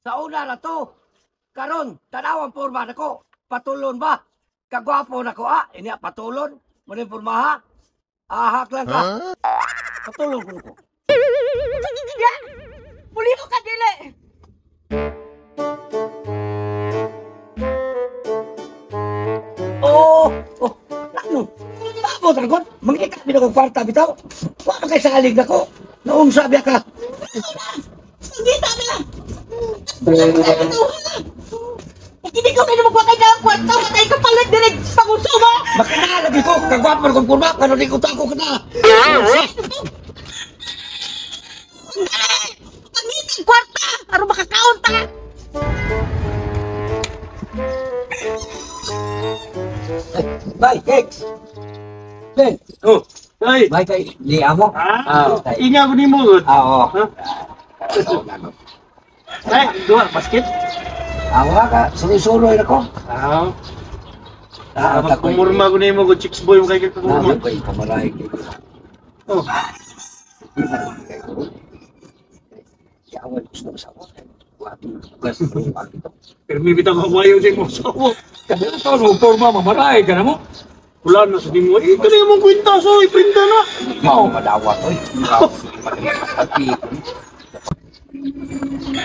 Sa una na to. Karon, tanawang porma na ko. Patulon ba? Kagwapo na ko Ini patulon. Maning porma ha? Ahak lang ka. Patulon ko. Ya! Muli mo ka, dili! Oh! Ano? Babo talagot? Mangikat din akong kwarta bitaw. Wala kay salig na ko. Noong sabi ka. Sangita na! Hindi ko kayo magwakay na ang kwarta. Matay ka pala direct sa nguso mo! Baka nakalagi ko. Kagwapo na kong kurma. Kano rin ko tako ka na. Pangit ang kwarta! Aron makakaon ta! Bye, Hex. Len. Oh, ay. Bye kay ni amo. Inga ko ni mo. Oo. Ay, dua basket. Awa ka. Suloy-suloy na ko. Kumurma ko ni mo ko chicks boy yung kay kumurma. Ano ba yung kamaray? Oh. Awan gusto ko sa ako. Tugas ito. Pero may bitang kawayo sa mo sa ako. Kasi ito, no, forma, mamaray ka na mo. Wala na sa mo. Ito na yung mong kwenta so iprinta na. Ikaw, madawa to eh.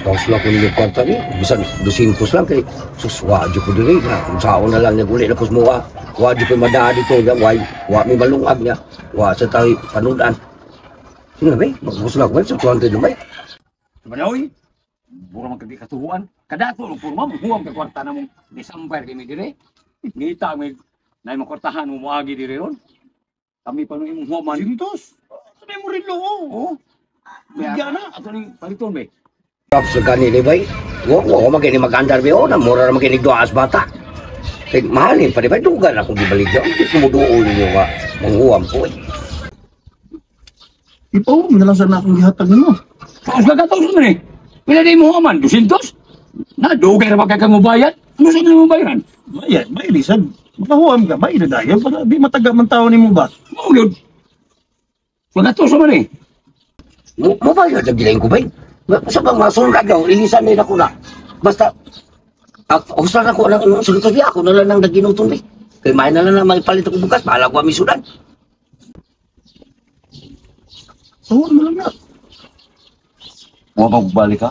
Tapos lang ko nila kwarta niya. Bisan, 200 lang kay suswadyo ko din na. Kung saan na lang niya uli na kusmuha. Wadyo ko madaan dito. Wa may malungag niya. Wa sa tayo panudan. Sige na ba? Magpus lang ba? Sa 200 na ba? Manawi, mura man kadi katuhuan. Kadato ng purma, huwag ka kwarta na mong December kami dire. Ngita may na yung kwartahan mo muagi dire ron. Kami pa nung imong huwaman. Sintos. Ito na yung morilo ko. Oo. Bigyan na, ato ni paliton be. Tapos sa kanili ba? Wa magkini mag-andar ba? Na mura na magkini doas bata. Kaya mahalin pa di ba? Dugan akong gibaligyan. Hindi ko muduol ninyo nga. Manghuwam ko eh. Ipaw, manalang sana akong gihatag mo. Tapos kagatos mo eh. Pila na yung huwaman, 200? Na, dugay na magkakang mubayad. Ano saan na mubayaran? Bayad, bayad. Makahuam ka, bayad na dayan. Para di mataga man tao ni mo ba? Oo yun. Kagatos mo eh. Mabayad ang gilayin ko ba? Sa bang masunod daw, ilisan nila ko na. Basta, ako sa na ko ng sulitos niya, ako na lang nang naginutong ba? Kaya may na lang na may palit ako bukas, bahala ko kami sudan. Oo, naman na. Huwag magbalik ka.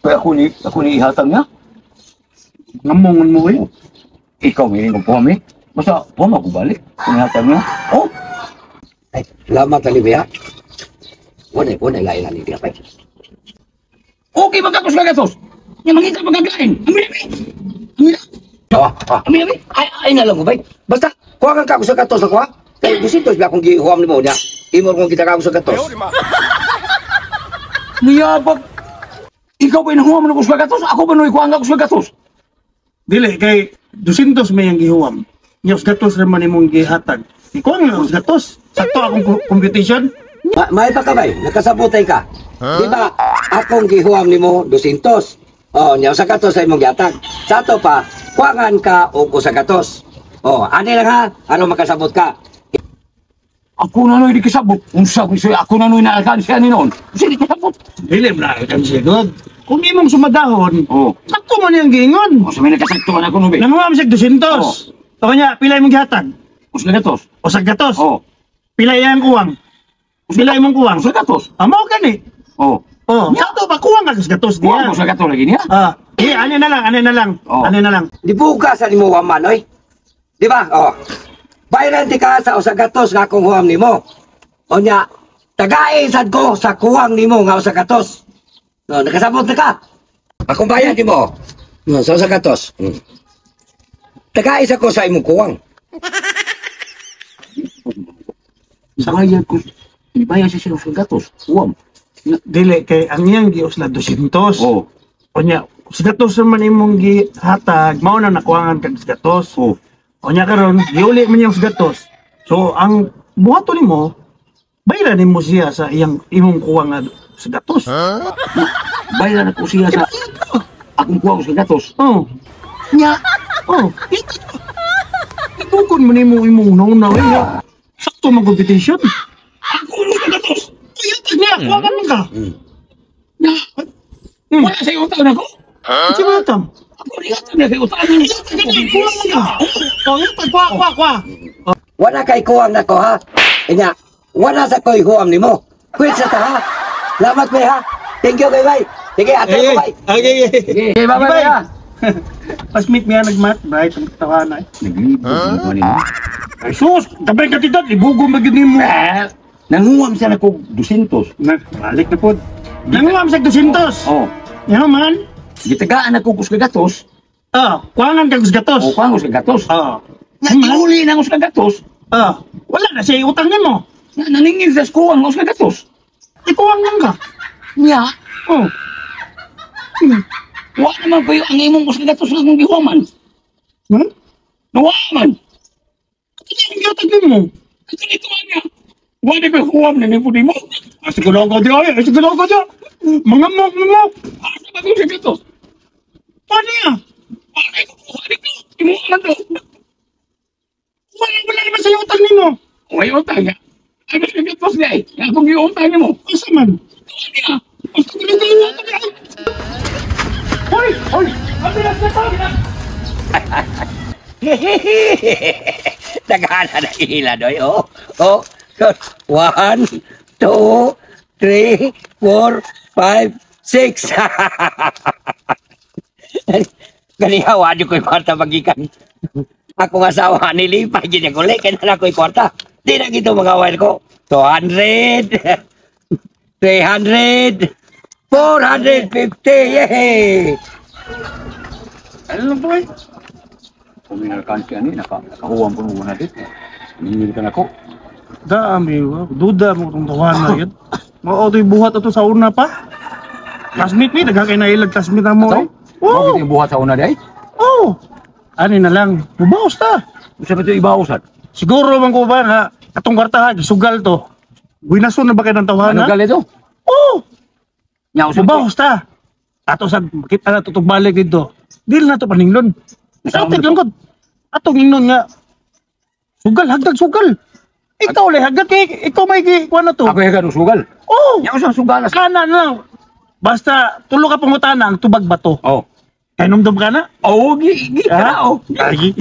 Kaya ako ni ihatang niya. Ngamongan mo eh. Ikaw may ko po kami. Basta huwag magbalik. Ihatang niya. Oh! Ay, lama tali ba? Wala lain ni dia pa. Okay, magkakos-kagatos. Yung mangita magkakain. Amin. Amin. Ay na lang ko ba? Basta, kuha kang kako sa katos ako ha? Kaya busitos ba akong gihuam ni mo niya? Imor kong kita kako sa katos. Niyabag. Ikaw ba inahuam ng kusagatos? Ako ba nung ikuha ang kusagatos? Dili, kay 200 may ang gihuam. Yung gatos naman imong gihatag. Ikaw ang gatos. Sakto akong computation. May pa ka ba? Nakasabutay ka. Di ba, akong gihuam ni mo 200. Oh, niya sa katos sa imong gihatag. Sa to pa, kuwangan ka o sa katos. Oh, ani lang ha? Ano makasabot ka? Ako na nung ikisabot. Unsa ko siya, ako na nung inaalkan siya ni noon. Sige, ikisabot. Dili, bravo kan siya doon. Kung imong sumadahon, Oo. sakto man yung giingon. O sa may nagkasagtuan ako nung be. Nanguham siya 200. Oo. O niya, pila imong gihatag? Kusagatos. O sa gatos? Oo. Pila iyang kuwang? Pila imong kuwang? Kusagatos. Amo gani. Oo. Oh, sakto ba kuwang ka sa gatos Huwag diya? kusagatos lagi niya. Ano na lang. Oo. Ano na lang. Di bugasan ni mo waman, oy. Di ba? Oh. Bayaran ti ka sa usagatos nga akong huam ni mo. O niya, tagain sad ko sa kuwang ni mo nga usagatos. No, nakasabot na ka. Akong bayad ni mo. No, sa usagatos. Tagain sa ko sa imong kuwang. Sa bayad ko. Ibayad siya sa kusagatos. Huwag. Dili, kay ang iyang giusla 200. Oo. O niya, sa gatos naman imong gihatag, mao na nakuwangan kag sa gatos. Oo. O niya karon, giuli man yung sa gatos. So, ang buhato nimo, bayaran nimo siya sa imong kuwang nga sa gatos. Bayaran ako siya sa akong kuha ko sa gatos. Oh. Nya. Oh. Itukon man nimo imong naunaw niya. Sakto man competition. Ako ulo sa gatos. Ayun, niya, kuwangan man ka. Na, Wala sa iyo utang ako. Huh? Sino utang? Ako lihat na sa utang. Kulang na. Oh, yung kwa. Wala kay kuwang nako ha. Inya, wala sa ko'y huwam ni mo. Quit sa ta ha. Lamat may ha. Thank you kay bay. Sige, ato ko bay. Okay. Okay, bye-bye ha. Pas meet niya nagmat, bright ang tawanan. Naglibo mo nimo. Ay sus, tabay ka tita, ibugo magid nimo. Nanguwam siya na ko 200. Balik na pod. Nanguam sa 200. Oh, Yan man. gitagaan ako kus kagatos. Kuangan kag gatos. O pangos kagatos. Nagihuli na kus kagatos. Wala na siya utang nimo. Naningin sa skuwang kus kagatos. Ikuwang lang ka. Nya, Oh. wa naman ko yung ang imong kus kagatos na akong gihuman. Nawa man. Ito yung gatag nimo. Ito niya. Wa na ko huwam na ni pudi mo. Siguro ko diyo. Mga mok. Asa ba yung kagatos? Paano yan? Ay, kukuha nito. Imuha man to. Wala naman sa'yo utang nimo. May utang nga. Ay, mas kagatos niya eh. Nga akong giutang niya mo. Asa man? Tuwa niya. Gusto ko nito yung utang niya. Hoy! Mabilis na to! Tagana na ila doy. Oh. 1, 2, 3, 4, 5, 6. Ganihawa di ko'y kwarta magikan. Ako nga asawa nilipay gini ko kaya na ko'y kwarta. Di na gito mga wire ko. 200, 300, 450. Yay! Ano lang po eh? Kung may nakakansi ani, nakahuwam ko muna dito. Ningil ka na ko. Dami, duda mo itong tawanan yun. Mauto'y buhat ito sa una pa. Classmate mi, nagkakainailag classmate na mo eh. Bakit yung buhat sa una di ay? Oo. Ani na lang, bubaos ta. Gusto ba ito ibawusan? Siguro man ko ba nga, atong kwartahan, sugal to. Winason na ba kayo ng tawanan? Ano gali ito? Oo. Nya usap ko. Bubaos ta. Ato sa, kita na tutog balik dito. Dili na to paninglon. Sa atin lang ko. Atong ingnon nga, sugal, hagdag sugal. Ikaw le, hagdag kay, ikaw may kuha na to. Ako yung ganun sugal. Oo. Nya usap sugalas. Kana na lang. Basta, tulo ka pangutanang, tubag ba to? Oh. Kaya numdum ka na? Oh, gi ka na oh. Ay,